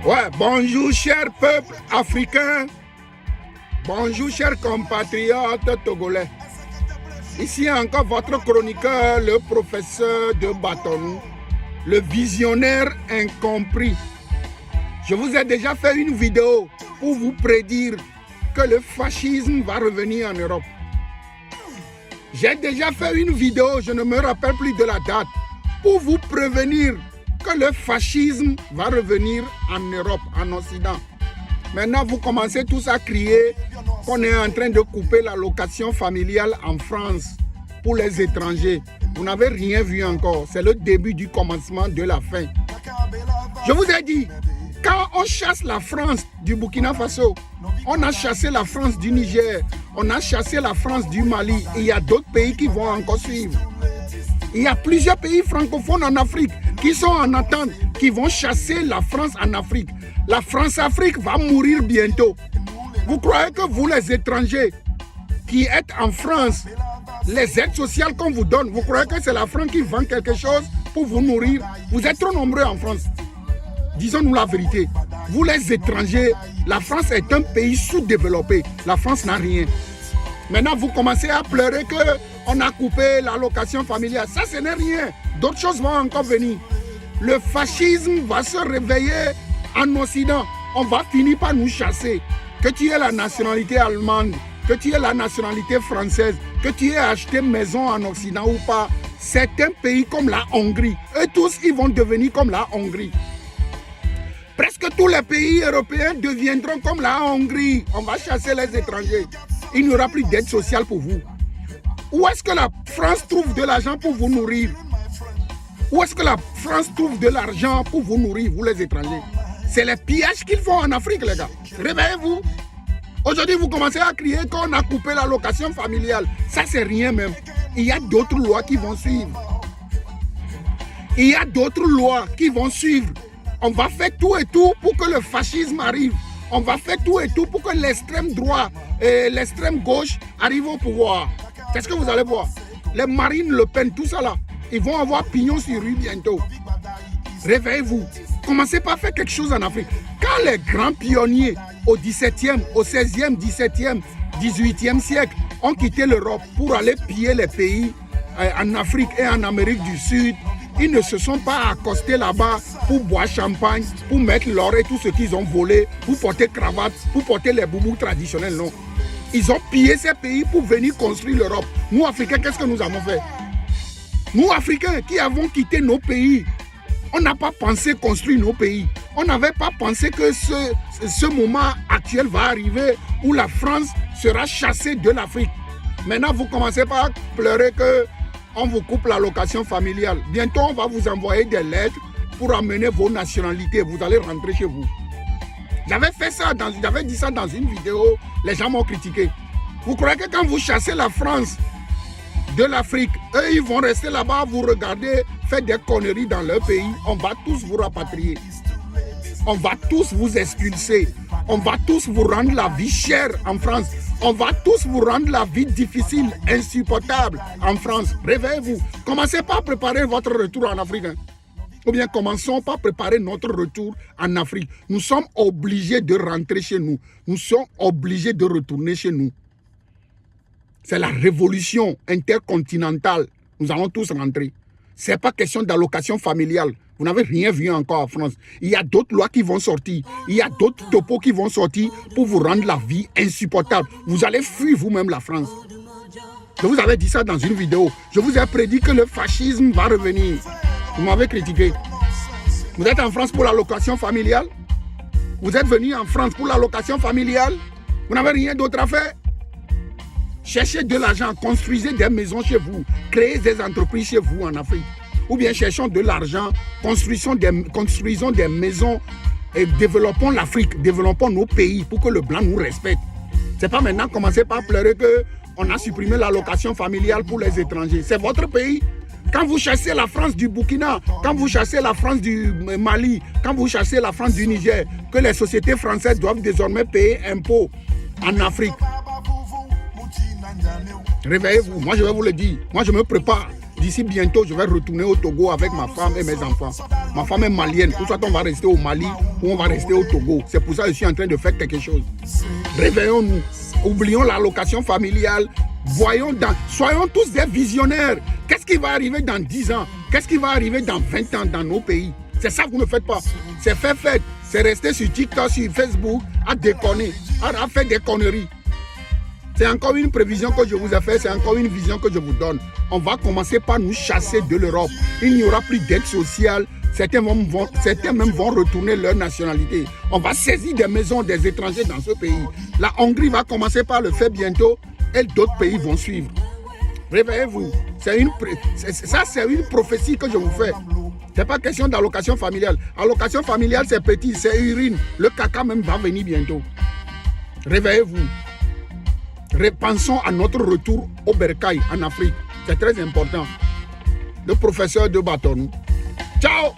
Ouais, bonjour chers peuples africains, bonjour chers compatriotes togolais. Ici encore votre chroniqueur, le professeur de Batonou, le visionnaire incompris. Je vous ai déjà fait une vidéo pour vous prédire que le fascisme va revenir en Europe. J'ai déjà fait une vidéo, je ne me rappelle plus de la date, pour vous prévenir que le fascisme va revenir en Europe, en Occident. Maintenant, vous commencez tous à crier qu'on est en train de couper l'allocation familiale en France pour les étrangers. Vous n'avez rien vu encore. C'est le début du commencement de la fin. Je vous ai dit, quand on chasse la France du Burkina Faso, on a chassé la France du Niger, on a chassé la France du Mali, et il y a d'autres pays qui vont encore suivre. Il y a plusieurs pays francophones en Afrique qui sont en attente, qui vont chasser la France en Afrique. La France-Afrique va mourir bientôt. Vous croyez que vous, les étrangers qui êtes en France, les aides sociales qu'on vous donne, vous croyez que c'est la France qui vend quelque chose pour vous nourrir? Vous êtes trop nombreux en France. Disons-nous la vérité. Vous, les étrangers, la France est un pays sous-développé. La France n'a rien. Maintenant, vous commencez à pleurer qu'on a coupé l'allocation familiale. Ça, ce n'est rien. D'autres choses vont encore venir. Le fascisme va se réveiller en Occident. On va finir par nous chasser. Que tu aies la nationalité allemande, que tu aies la nationalité française, que tu aies acheté maison en Occident ou pas, c'est un pays comme la Hongrie. Eux tous, ils vont devenir comme la Hongrie. Presque tous les pays européens deviendront comme la Hongrie. On va chasser les étrangers. Il n'y aura plus d'aide sociale pour vous. Où est-ce que la France trouve de l'argent pour vous nourrir? Où est-ce que la France trouve de l'argent pour vous nourrir, vous les étrangers? C'est les pillages qu'ils font en Afrique, les gars. Réveillez-vous. Aujourd'hui, vous commencez à crier qu'on a coupé l'allocation familiale. Ça, c'est rien même. Il y a d'autres lois qui vont suivre. Il y a d'autres lois qui vont suivre. On va faire tout et tout pour que le fascisme arrive. On va faire tout et tout pour que l'extrême droite et l'extrême gauche arrivent au pouvoir. Qu'est-ce que vous allez voir? Les Marine Le Pen, tout ça là, ils vont avoir pignon sur rue bientôt. Réveillez-vous. Commencez par faire quelque chose en Afrique. Quand les grands pionniers au 17e, au 16e, 17e, 18e siècle ont quitté l'Europe pour aller piller les pays en Afrique et en Amérique du Sud, ils ne se sont pas accostés là-bas pour boire champagne, pour mettre l'or et tout ce qu'ils ont volé, pour porter cravate, pour porter les boubous traditionnels, non. Ils ont pillé ces pays pour venir construire l'Europe. Nous, Africains, qu'est-ce que nous avons fait? Nous, Africains, qui avons quitté nos pays, on n'a pas pensé construire nos pays. On n'avait pas pensé que ce moment actuel va arriver où la France sera chassée de l'Afrique. Maintenant, vous commencez par pleurer qu'on vous coupe l'allocation familiale. Bientôt, on va vous envoyer des lettres pour amener vos nationalités. Vous allez rentrer chez vous. J'avais dit ça dans une vidéo, les gens m'ont critiqué. Vous croyez que quand vous chassez la France de l'Afrique, eux, ils vont rester là-bas, vous regarder, faire des conneries dans leur pays. On va tous vous rapatrier. On va tous vous expulser. On va tous vous rendre la vie chère en France. On va tous vous rendre la vie difficile, insupportable en France. Réveillez-vous. Commencez par préparer votre retour en Afrique. Ou bien commençons par préparer notre retour en Afrique. Nous sommes obligés de rentrer chez nous. Nous sommes obligés de retourner chez nous. C'est la révolution intercontinentale. Nous allons tous rentrer. Ce n'est pas question d'allocation familiale. Vous n'avez rien vu encore en France. Il y a d'autres lois qui vont sortir. Il y a d'autres topos qui vont sortir pour vous rendre la vie insupportable. Vous allez fuir vous-même la France. Je vous avais dit ça dans une vidéo. Je vous ai prédit que le fascisme va revenir. Vous m'avez critiqué. Vous êtes en France pour l'allocation familiale? Vous êtes venu en France pour l'allocation familiale? Vous n'avez rien d'autre à faire? Cherchez de l'argent, construisez des maisons chez vous, créez des entreprises chez vous en Afrique. Ou bien cherchons de l'argent, construisons des maisons et développons l'Afrique, développons nos pays pour que le blanc nous respecte. Ce n'est pas maintenant commencer par pleurer qu'on a supprimé l'allocation familiale pour les étrangers. C'est votre pays. Quand vous chassez la France du Burkina, quand vous chassez la France du Mali, quand vous chassez la France du Niger, que les sociétés françaises doivent désormais payer impôts en Afrique. Réveillez-vous, moi je vais vous le dire. Moi je me prépare. d'ici bientôt, je vais retourner au Togo avec ma femme et mes enfants. Ma femme est malienne. Ou soit on va rester au Mali ou on va rester au Togo. C'est pour ça que je suis en train de faire quelque chose. Réveillons-nous. Oublions l'allocation familiale. Soyons tous des visionnaires. Qu'est-ce qui va arriver dans 10 ans? Qu'est-ce qui va arriver dans 20 ans dans nos pays? C'est ça que vous ne faites pas. C'est fait. C'est rester sur TikTok, sur Facebook, à déconner, à faire des conneries. C'est encore une prévision que je vous ai faite, c'est encore une vision que je vous donne. On va commencer par nous chasser de l'Europe. Il n'y aura plus d'aide sociale. Certains même vont retourner leur nationalité. On va saisir des maisons des étrangers dans ce pays. La Hongrie va commencer par le faire bientôt et d'autres pays vont suivre. Réveillez-vous. C'est une prophétie que je vous fais. Ce n'est pas question d'allocation familiale. Allocation familiale, c'est petit, c'est urine. Le caca même va venir bientôt. Réveillez-vous. Repensons à notre retour au Bercail en Afrique. C'est très important. Le professeur de Bâton. Ciao!